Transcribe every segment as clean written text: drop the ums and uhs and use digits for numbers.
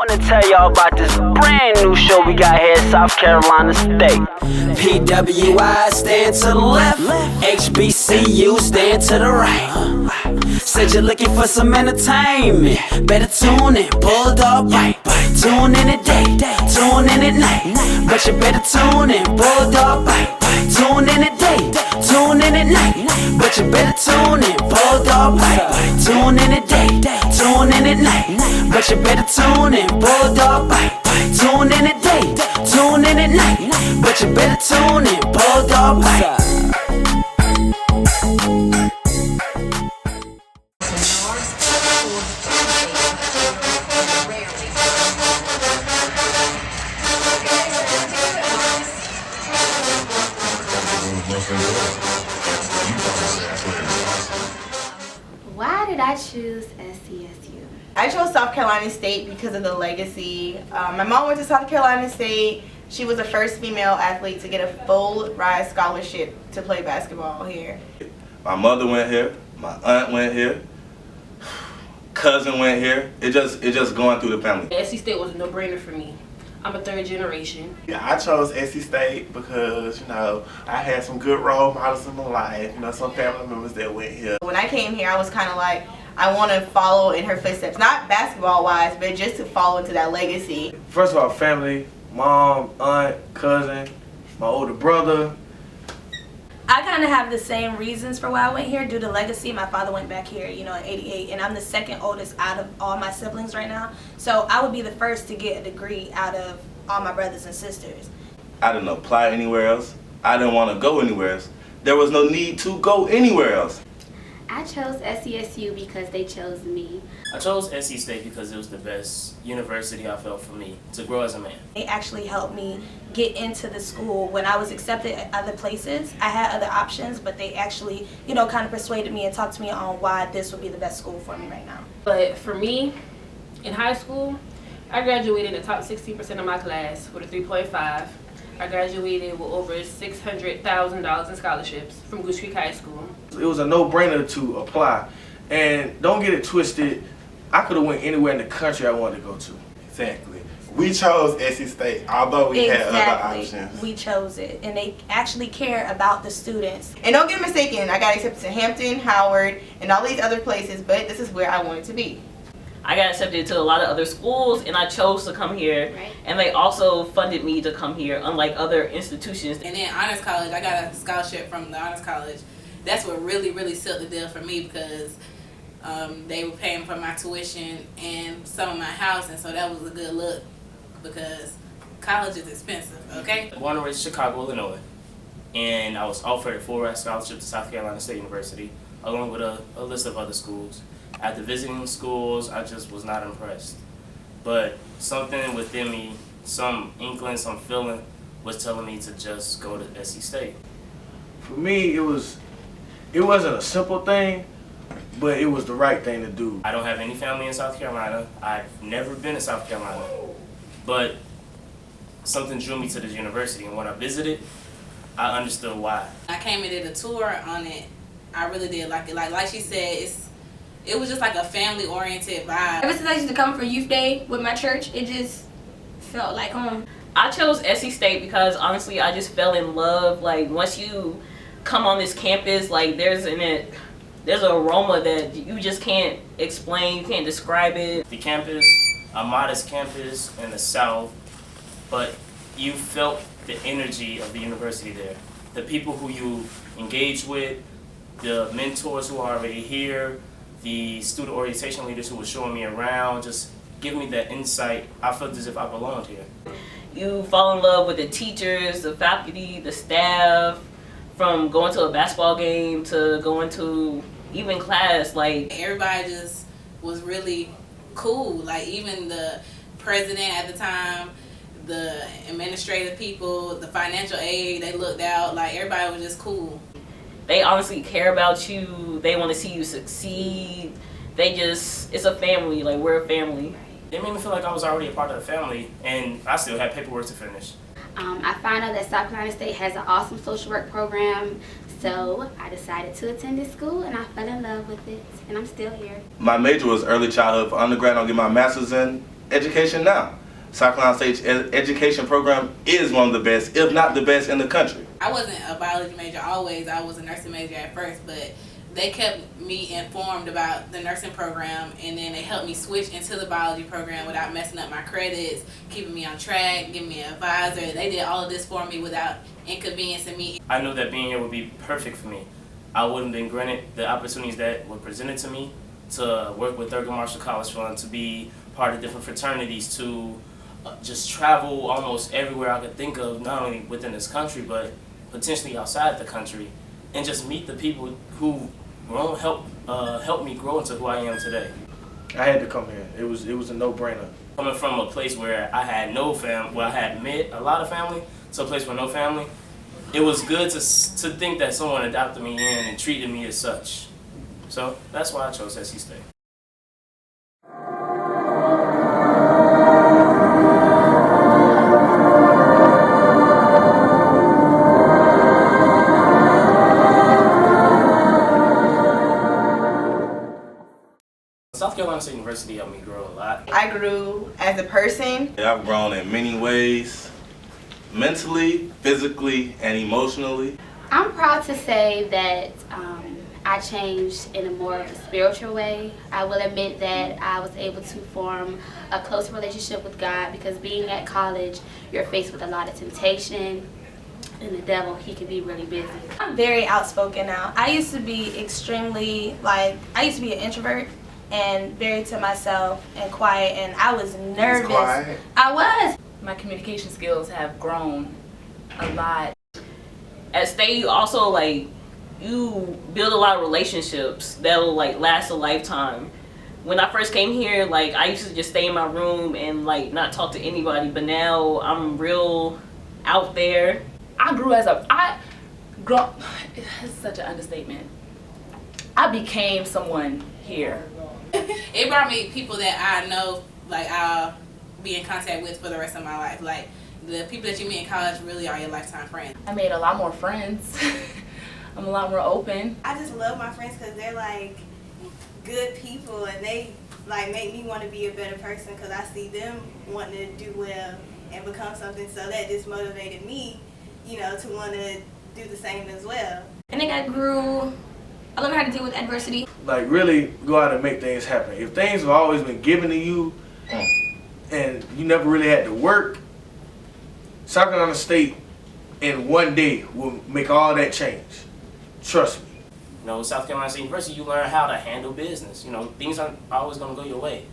wanna tell y'all about this brand new show we got here at South Carolina State. PWI stand to the left, HBCU stand to the right. Said you're looking for some entertainment, better tune in, Bulldog Bite. Tune in at day, tune in at night, but you better tune in, Bulldog Bite. Tune in at day, tune in at night, but you better tune in, Bulldog Bite. Tune in at day, tune in at night, but you better tune in, Bulldog Bite. Tune in at day, tune in at night, but you better tune in, Bulldog Bite. Why did I choose SCSU? I chose South Carolina State because of the legacy. My mom went to South Carolina State. She was the first female athlete to get a full ride scholarship to play basketball here. My mother went here, my aunt went here, cousin went here. It just going through the family. SC State was a no-brainer for me. I'm a third generation. Yeah, I chose SC State because, I had some good role models in my life, some family members that went here. When I came here, I was kind of like, I want to follow in her footsteps. Not basketball-wise, but just to follow into that legacy. First of all, family, mom, aunt, cousin, my older brother. I kind of have the same reasons for why I went here due to legacy. My father went back here, in '88, and I'm the second oldest out of all my siblings right now. So I would be the first to get a degree out of all my brothers and sisters. I didn't apply anywhere else. I didn't want to go anywhere else. There was no need to go anywhere else. I chose SCSU because they chose me. I chose SC State because it was the best university I felt for me to grow as a man. They actually helped me get into the school. When I was accepted at other places, I had other options, but they actually, kind of persuaded me and talked to me on why this would be the best school for me right now. But for me, in high school, I graduated in the top 16% of my class with a 3.5. I graduated with over $600,000 in scholarships from Goose Creek High School. It was a no-brainer to apply. And don't get it twisted, I could have went anywhere in the country I wanted to go to. Exactly. We chose SC State, although we had other options. We chose it, and they actually care about the students. And don't get mistaken, I got accepted to Hampton, Howard, and all these other places, but this is where I wanted to be. I got accepted to a lot of other schools, and I chose to come here. Right. And they also funded me to come here, unlike other institutions. And then Honors College, I got a scholarship from the Honors College. That's what really, really sealed the deal for me because they were paying for my tuition and some of my house, and so that was a good look because college is expensive, okay? Born and raised in Chicago, Illinois, and I was offered a full-ride scholarship to South Carolina State University, along with a list of other schools. After visiting schools, I just was not impressed. But something within me, some inkling, some feeling, was telling me to just go to SC State. For me, it wasn't a simple thing, but it was the right thing to do. I don't have any family in South Carolina. I've never been to South Carolina. But something drew me to this university, and when I visited, I understood why. I came and did a tour on it. I really did like it. Like she said, it was just like a family-oriented vibe. Ever since I used to come for youth day with my church, it just felt like home. I chose SC State because honestly, I just fell in love. Like once you come on this campus, like there's an aroma that you just can't explain, you can't describe it. The campus, a modest campus in the South, but you felt the energy of the university there. The people who you engage with, the mentors who are already here, the student orientation leaders who were showing me around, just giving me that insight. I felt as if I belonged here. You fall in love with the teachers, the faculty, the staff, from going to a basketball game to going to even class. Like everybody just was really cool. Like even the president at the time, the administrative people, the financial aid, they looked out. Like everybody was just cool. They honestly care about you. They want to see you succeed. It's a family. Like we're a family. It made me feel like I was already a part of the family, and I still had paperwork to finish. I found out that South Carolina State has an awesome social work program, so I decided to attend this school, and I fell in love with it, and I'm still here. My major was early childhood. For undergrad, I'll get my master's in education now. South Carolina State's education program is one of the best, if not the best, in the country. I wasn't a biology major always. I was a nursing major at first, but they kept me informed about the nursing program, and then they helped me switch into the biology program without messing up my credits, keeping me on track, giving me an advisor. They did all of this for me without inconveniencing me. I knew that being here would be perfect for me. I wouldn't have been granted the opportunities that were presented to me to work with Thurgood Marshall College Fund, to be part of different fraternities, to just travel almost everywhere I could think of, not only within this country, but potentially outside the country, and just meet the people who helped me grow into who I am today. I had to come here. It was a no-brainer. Coming from a place where I had no family, where I had met a lot of family, to a place with no family, it was good to think that someone adopted me in and treated me as such. So that's why I chose SC State. South Carolina State University helped me grow a lot. I grew as a person. I've grown in many ways, mentally, physically, and emotionally. I'm proud to say that I changed in a more of a spiritual way. I will admit that I was able to form a close relationship with God, because being at college, you're faced with a lot of temptation, and the devil, he can be really busy. I'm very outspoken now. I used to be extremely, I used to be an introvert and very to myself and quiet, and I was nervous. Quiet. I was. My communication skills have grown a lot. At State, you also you build a lot of relationships that'll last a lifetime. When I first came here, I used to just stay in my room and not talk to anybody, but now I'm real out there. It's such an understatement. I became someone here. It brought me people that I know, I'll be in contact with for the rest of my life. The people that you meet in college really are your lifetime friends. I made a lot more friends. I'm a lot more open. I just love my friends because they're good people, and they make me want to be a better person, because I see them wanting to do well and become something. So that just motivated me, to want to do the same as well. I think I learned how to deal with adversity. Really go out and make things happen. If things have always been given to you and you never really had to work, South Carolina State in one day will make all that change. Trust me. South Carolina State University, you learn how to handle business. Things aren't always going to go your way.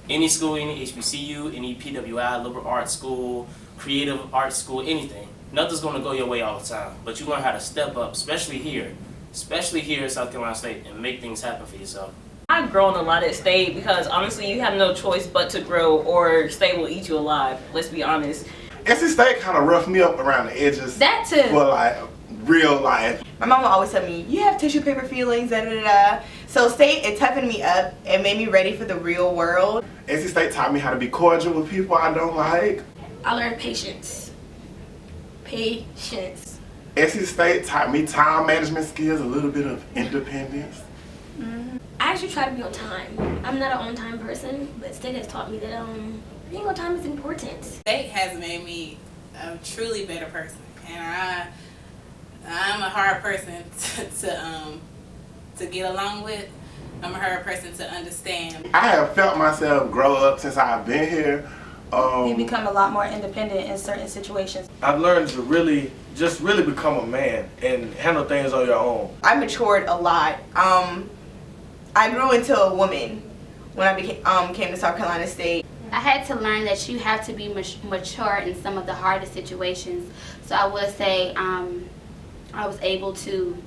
Any school, any HBCU, any PWI, liberal arts school, creative arts school, anything, nothing's going to go your way all the time. But you learn how to step up, especially here at South Carolina State, and make things happen for yourself. I've grown a lot at State because honestly, you have no choice but to grow, or State will eat you alive. Let's be honest. SC State kind of roughed me up around the edges. That too. For real life. My mom would always tell me, you have tissue paper feelings, da da da. So State, it toughened me up and made me ready for the real world. SC State taught me how to be cordial with people I don't like. I learned patience. Patience. SC State taught me time management skills, a little bit of independence. I actually try to be on time. I'm not an on-time person, but State has taught me that being on time is important. State has made me a truly better person, and I'm a hard person to get along with. I'm a hard person to understand. I have felt myself grow up since I've been here. You become a lot more independent in certain situations. I've learned to really become a man and handle things on your own. I matured a lot. I grew into a woman when I came to South Carolina State. I had to learn that you have to be mature in some of the hardest situations. So I would say I was able to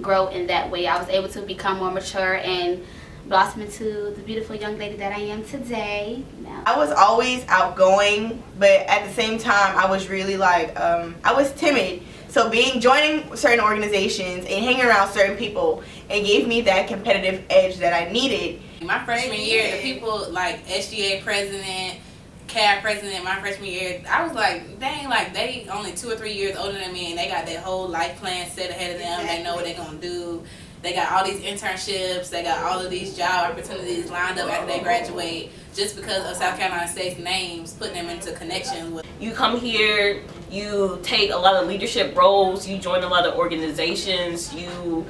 grow in that way. I was able to become more mature and blossom into the beautiful young lady that I am today. I was always outgoing, but at the same time, I was really I was timid. So joining certain organizations and hanging around certain people, it gave me that competitive edge that I needed. My freshman year, the people SGA president, CAB president, my freshman year, I was dang, they only 2 or 3 years older than me, and they got that whole life plan set ahead of them. They know what they're gonna do. They got all these internships, they got all of these job opportunities lined up after they graduate just because of South Carolina State's names, putting them into connection with. You come here, you take a lot of leadership roles, you join a lot of organizations, you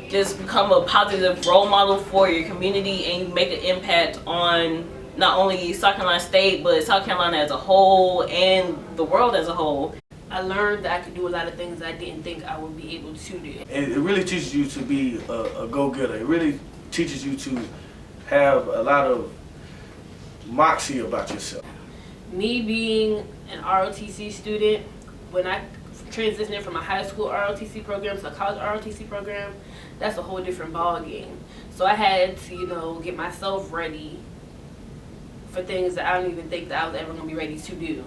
just become a positive role model for your community, and you make an impact on not only South Carolina State, but South Carolina as a whole and the world as a whole. I learned that I could do a lot of things I didn't think I would be able to do. And it really teaches you to be a go-getter. It really teaches you to have a lot of moxie about yourself. Me being an ROTC student, when I transitioned from a high school ROTC program to a college ROTC program, that's a whole different ball game. So I had to, you know, get myself ready for things that I don't even think that I was ever going to be ready to do.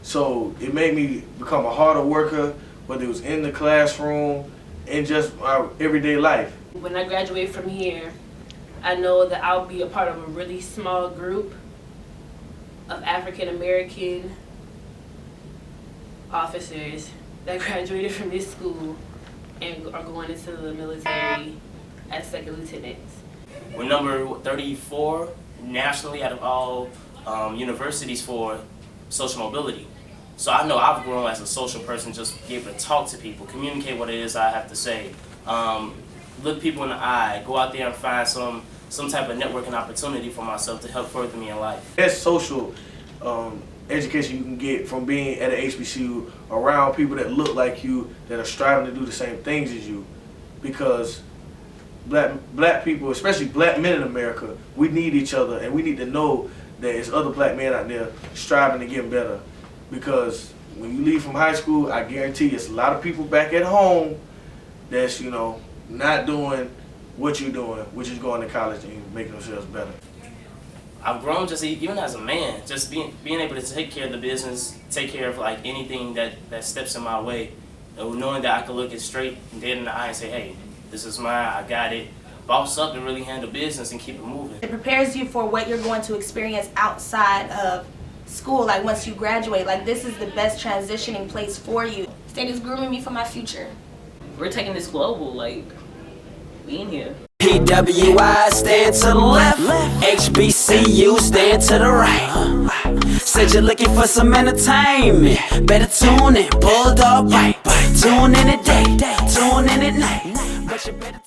So it made me become a harder worker, whether it was in the classroom and just my everyday life. When I graduate from here, I know that I'll be a part of a really small group of African American officers that graduated from this school and are going into the military as second lieutenants. We're number 34 nationally out of all universities for social mobility. So I know I've grown as a social person, just be able to talk to people, communicate what it is I have to say, look people in the eye, go out there and find some type of networking opportunity for myself to help further me in life. That's social education you can get from being at an HBCU around people that look like you, that are striving to do the same things as you. Because black people, especially black men in America, we need each other, and we need to know that there's other black men out there striving to get better. Because when you leave from high school, I guarantee it's a lot of people back at home that's, you know, not doing what you're doing, which is going to college and making themselves better. I've grown just even as a man, just being able to take care of the business, take care of like anything that steps in my way, and knowing that I can look it straight and dead in the eye and say, hey, this is mine, I got it. Boss up and really handle business and keep it moving. It prepares you for what you're going to experience outside of school, like once you graduate. Like, this is the best transitioning place for you. State is grooming me for my future. We're taking this global, like, being here. PWI stand to the left, HBCU stand to the right. Said you're looking for some entertainment, better tune in, Bulldog Bite. Tune in at day, tune in at night. But you better